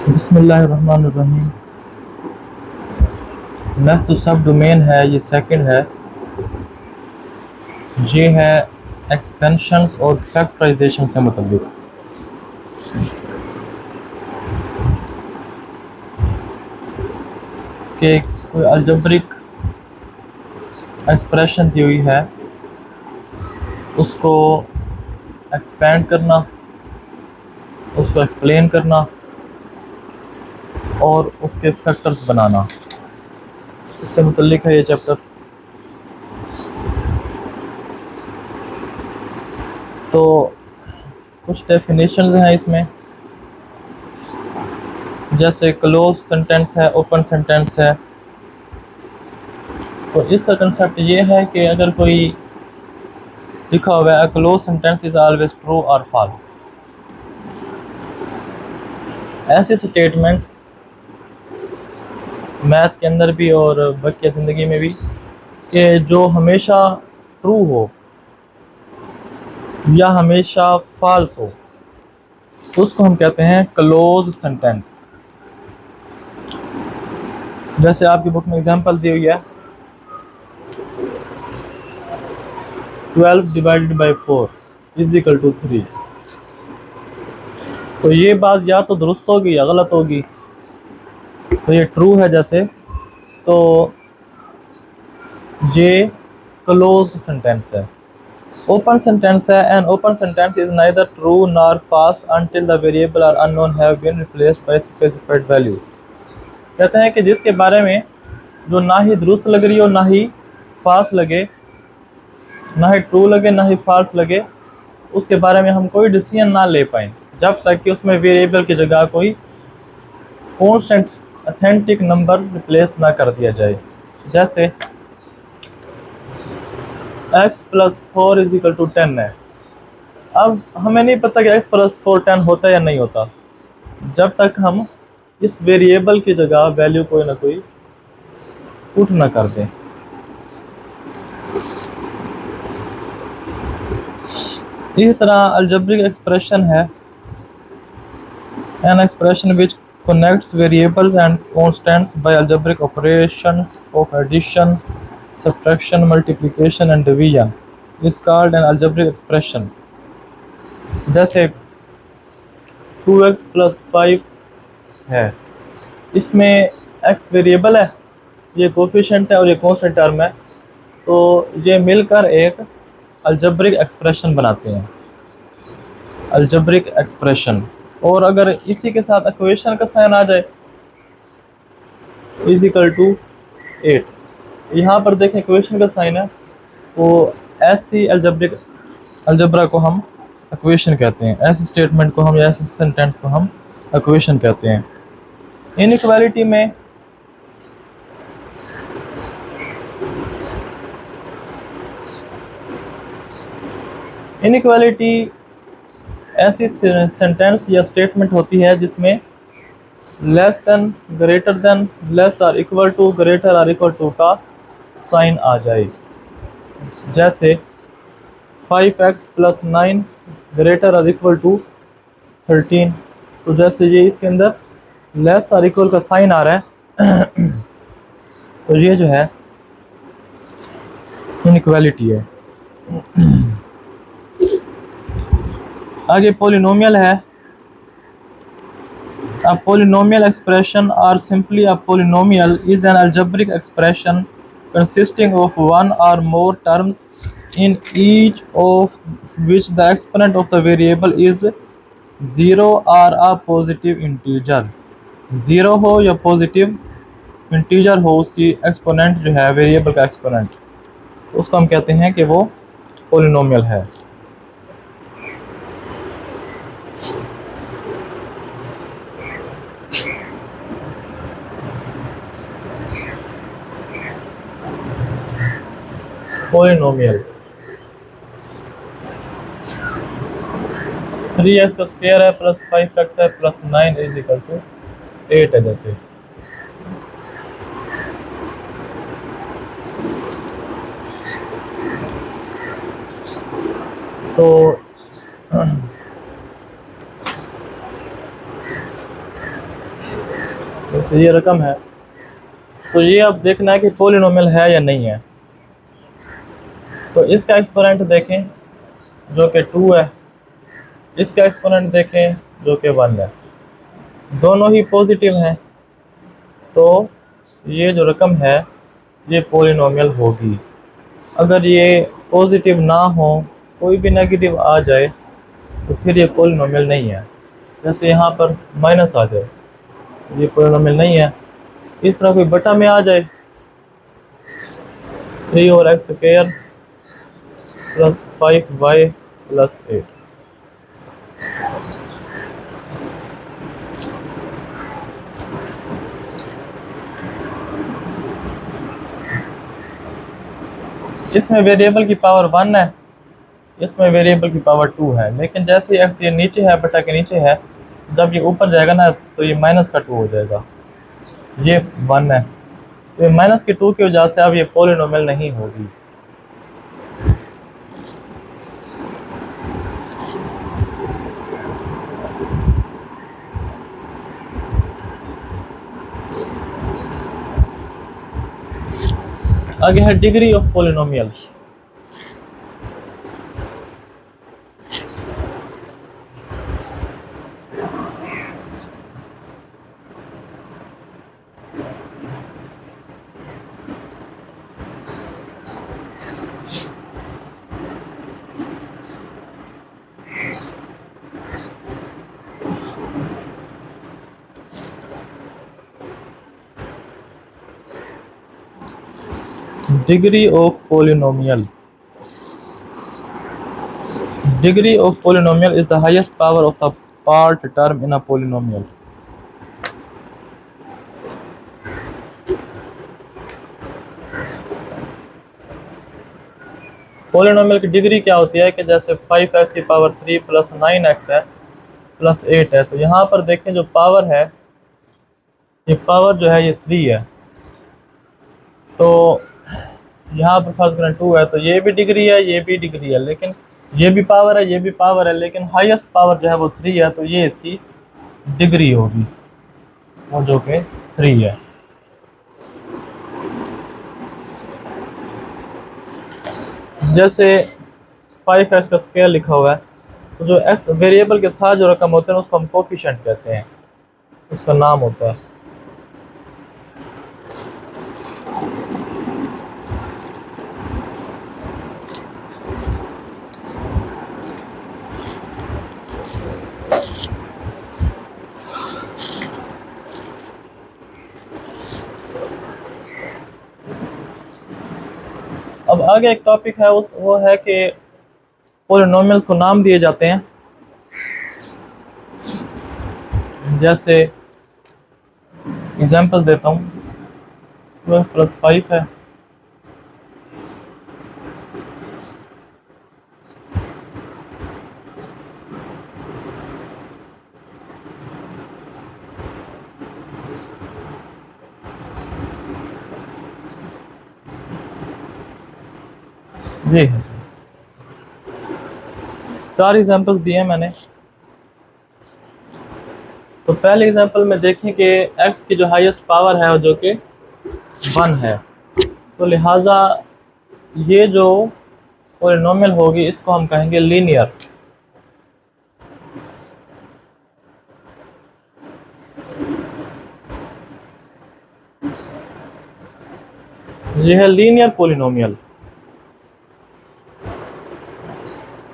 बिस्मिल्लाहिर्रहमानिर्रहीम। नेक्स्ट जो सब डोमेन है ये सेकंड है, ये है एक्सपेंशंस और फैक्टराइजेशन से मुतल्लिक। कि कोई अलजेब्रिक एक्सप्रेशन दी हुई है, उसको एक्सपेंड करना, उसको एक्सप्लेन करना और उसके फैक्टर्स बनाना, इससे मुतल्लिक है ये चैप्टर। तो कुछ डेफिनेशंस हैं इसमें, जैसे क्लोज सेंटेंस है, ओपन सेंटेंस है। तो इसका कंसेप्ट ये है कि अगर कोई लिखा हुआ है clause sentence is always true और फॉल्स, ऐसी स्टेटमेंट मैथ के अंदर भी और बाकी ज़िंदगी में भी, कि जो हमेशा ट्रू हो या हमेशा फॉल्स हो, तो उसको हम कहते हैं क्लोज सेंटेंस। जैसे आपकी बुक में एग्जांपल दी हुई है 12 divided by 4 is equal to 3। तो ये बात या तो दुरुस्त होगी या गलत होगी। तो ये ट्रू है जैसे, तो ये क्लोज्ड सेंटेंस है। ओपन सेंटेंस है, an open sentence is neither true nor false until the variable और unknown have been replaced by specified value. कहते हैं कि जिसके बारे में जो ना ही दुरुस्त लग रही हो, ना ही फॉल्स लगे, ना ही ट्रू लगे ना ही फॉल्स लगे, उसके बारे में हम कोई डिसीजन ना ले पाए जब तक कि उसमें वेरिएबल की जगह कोई कॉन्स्टेंट ऑथेंटिक नंबर रिप्लेस ना कर दिया जाए। जैसे x plus 4 is equal to 10 है। अब हमें नहीं पता कि x प्लस 4 10 होता है या नहीं होता, जब तक हम इस वेरिएबल की जगह वैल्यू कोई ना कोई पुट ना कर दें। इस तरह अलजेब्रिक एक्सप्रेशन है an expression which connects variables and constants by algebraic operations of addition, subtraction, multiplication and division is called an algebraic expression। जैसे 2x प्लस 5 है, इसमें x वेरिएबल है, ये कोफिशिएंट है और ये कांस्टेंट टर्म है, तो ये मिलकर एक अलजेब्रिक एक्सप्रेशन बनाते हैं, अलजेब्रिक एक्सप्रेशन। और अगर इसी के साथ इक्वेशन का साइन आ जाए इज इक्वल टू 8, यहाँ पर देखें इक्वेशन का साइन है, तो ऐसी अलजेब्रा को हम इक्वेशन कहते हैं, ऐसी स्टेटमेंट को हम या ऐसे सेंटेंस को हम इक्वेशन कहते हैं। इनइक्वालिटी में इनइक्वालिटी ऐसी सेंटेंस या स्टेटमेंट होती है जिसमें less than, greater than, less और इक्वल टू, ग्रेटर और इक्वल टू का साइन आ जाए। जैसे 5x प्लस 9 ग्रेटर और इक्वल टू 13। तो जैसे ये इसके अंदर लेस और इक्वल का साइन आ रहा है तो ये जो है इनइक्वालिटी है। आगे पॉलिनोमियल है। A polynomial expression or simply a polynomial is an algebraic expression consisting of one or more terms in each of which the exponent of the variable is 0 or a positive integer। 0 हो या positive integer हो उसकी exponent जो है, variable का exponent, उसको हम कहते हैं कि वो पॉलिनोमियल है। पॉलिनोमियल 3x का स्क्वायर है प्लस 5x है प्लस 9 इज इक्वल टू 8 है। जैसे तो जैसे ये रकम है, तो ये अब देखना है कि पॉलिनोमियल है या नहीं है। तो इसका एक्सपोनेंट देखें जो कि 2 है, इसका एक्सपोनेंट देखें जो कि 1 है, दोनों ही पॉजिटिव हैं, तो ये जो रकम है ये पॉलिनोमियल होगी। अगर ये पॉजिटिव ना हो, कोई भी नेगेटिव आ जाए, तो फिर ये पॉलिनोमियल नहीं है। जैसे यहाँ पर माइनस आ जाए, ये पॉलिनोमियल नहीं है। इस तरह कोई बटा में आ जाए, 3 और x square plus 5y plus 8, इसमें वेरिएबल की पावर 1 है, इसमें वेरिएबल की पावर 2 है। लेकिन जैसे एक्स ये नीचे है, बटा के नीचे है, जब ये ऊपर जाएगा ना तो ये माइनस का 2 हो जाएगा, ये 1 है, तो ये माइनस के 2 की वजह से अब ये पॉलिनोमियल नहीं होगी। आगे है degree of polynomial. Degree of polynomial. Degree of polynomial is the highest power of the part term in a polynomial. Polynomial की डिग्री क्या होती है कि जैसे 5x की पावर 3 प्लस 9x है प्लस 8 है, तो यहाँ पर देखें जो पावर है, ये पावर जो है ये 3 है, तो यहाँ पर फर्स्ट करें 2 है, तो ये भी डिग्री है, ये भी डिग्री है, लेकिन ये भी पावर है, ये भी पावर है, लेकिन हाईएस्ट पावर जो है वो 3 है, तो ये इसकी डिग्री होगी, वो जो कि 3 है। जैसे 5x का स्क्वायर लिखा हुआ है, तो जो x वेरिएबल के साथ जो रकम होते हैं उसको हम कोफिशिएंट कहते हैं, उसका नाम होता है। अब आगे एक टॉपिक है वो है कि पॉलिनोमियल्स को नाम दिए जाते हैं। जैसे एग्जांपल देता हूँ, 12 प्लस 5 है, ये है। 4 एग्जांपल्स दिए मैंने। तो पहले एग्जांपल में देखें कि x की जो हाईएस्ट पावर है जो कि 1 है, तो लिहाजा ये जो पॉलिनोमियल होगी इसको हम कहेंगे लीनियर। ये है लीनियर पॉलिनोमियल।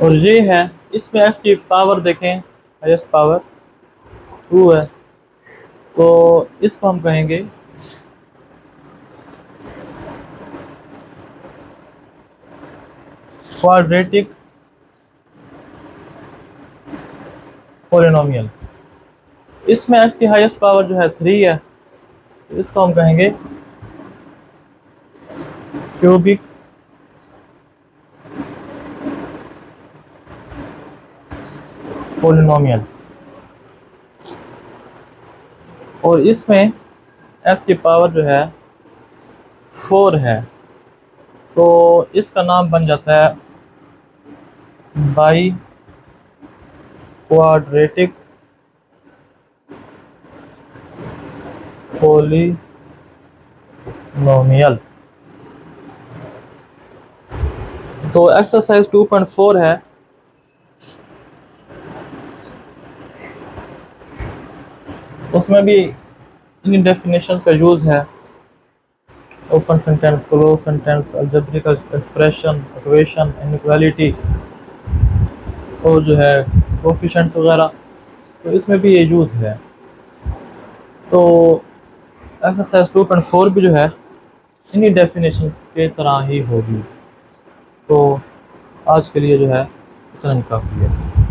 और ये है, इसमें x की पावर देखें, हाईएस्ट पावर 2 है, तो इसको हम कहेंगे क्वाड्रेटिक पॉलिनोमियल। इसमें x की हाईएस्ट पावर जो है 3 है, तो इसको हम कहेंगे क्यूबिक पॉलिनोमियल। और इसमें x की पावर जो है 4 है, तो इसका नाम बन जाता है बाई क्वाड्रेटिक पॉलिनोमियल। तो एक्सरसाइज 2.4 है, उसमें भी इन डेफिनेशंस का यूज़ है। Open sentence, close sentence, algebraic expression, equation, inequality और जो है कोफिशिएंट्स वगैरह, तो इसमें भी ये यूज़ है। तो एक्सरसाइज 2.4 भी जो है इन्हीं डेफिनेशंस के तरह ही होगी। तो आज के लिए जो है इतना ही काफ़ी है।